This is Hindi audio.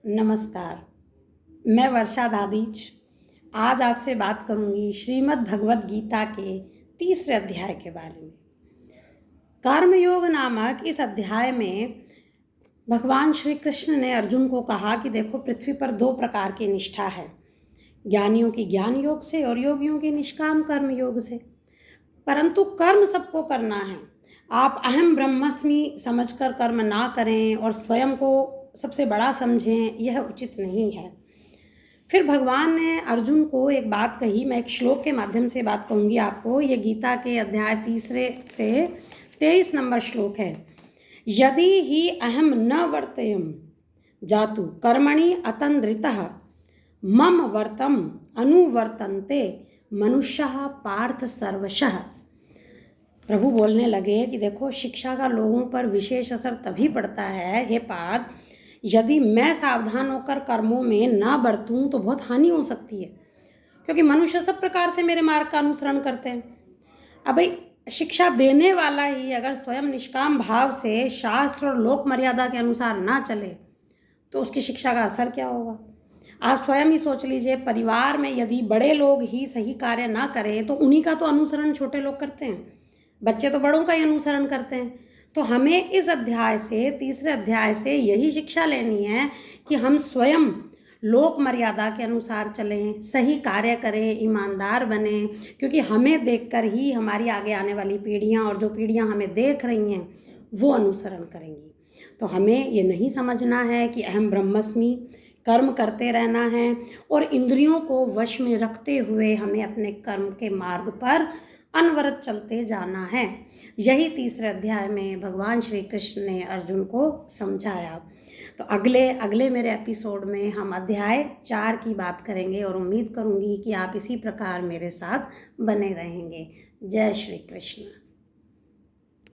नमस्कार। मैं वर्षा दादीच आज आपसे बात करूंगी श्रीमद् भगवत गीता के तीसरे अध्याय के बारे में। कर्मयोग नामक इस अध्याय में भगवान श्री कृष्ण ने अर्जुन को कहा कि देखो, पृथ्वी पर दो प्रकार की निष्ठा है, ज्ञानियों की ज्ञान योग से और योगियों की निष्काम कर्म योग से। परंतु कर्म सबको करना है। आप अहम ब्रह्मस्मि समझकर कर्म ना करें और स्वयं को सबसे बड़ा समझें, यह उचित नहीं है। फिर भगवान ने अर्जुन को एक बात कही, मैं एक श्लोक के माध्यम से बात कहूँगी आपको। ये गीता के अध्याय 3 से 23 नंबर श्लोक है। यदि ही अहम न वर्तयम जातु कर्मणि अतन्द्रितः मम वर्तम अनुवर्तन्ते मनुष्यः पार्थ सर्वशः। प्रभु बोलने लगे कि देखो, शिक्षा का लोगों पर विशेष असर तभी पड़ता है हे पार्थ, यदि मैं सावधान होकर कर्मों में ना बरतूं तो बहुत हानि हो सकती है, क्योंकि मनुष्य सब प्रकार से मेरे मार्ग का अनुसरण करते हैं। अब भाई, शिक्षा देने वाला ही अगर स्वयं निष्काम भाव से शास्त्र और लोक मर्यादा के अनुसार ना चले तो उसकी शिक्षा का असर क्या होगा। आप स्वयं ही सोच लीजिए, परिवार में यदि बड़े लोग ही सही कार्य ना करें तो उन्हीं का तो अनुसरण छोटे लोग करते हैं, बच्चे तो बड़ों का ही अनुसरण करते हैं। तो हमें इस अध्याय से, तीसरे अध्याय से यही शिक्षा लेनी है कि हम स्वयं लोक मर्यादा के अनुसार चलें, सही कार्य करें, ईमानदार बनें, क्योंकि हमें देखकर ही हमारी आगे आने वाली पीढ़ियां और जो पीढ़ियां हमें देख रही हैं वो अनुसरण करेंगी। तो हमें ये नहीं समझना है कि अहम ब्रह्मस्मि, कर्म करते रहना है और इंद्रियों को वश में रखते हुए हमें अपने कर्म के मार्ग पर अनवरत चलते जाना है। यही तीसरे अध्याय में भगवान श्री कृष्ण ने अर्जुन को समझाया। तो अगले मेरे एपिसोड में हम अध्याय 4 की बात करेंगे और उम्मीद करूंगी कि आप इसी प्रकार मेरे साथ बने रहेंगे। जय श्री कृष्ण।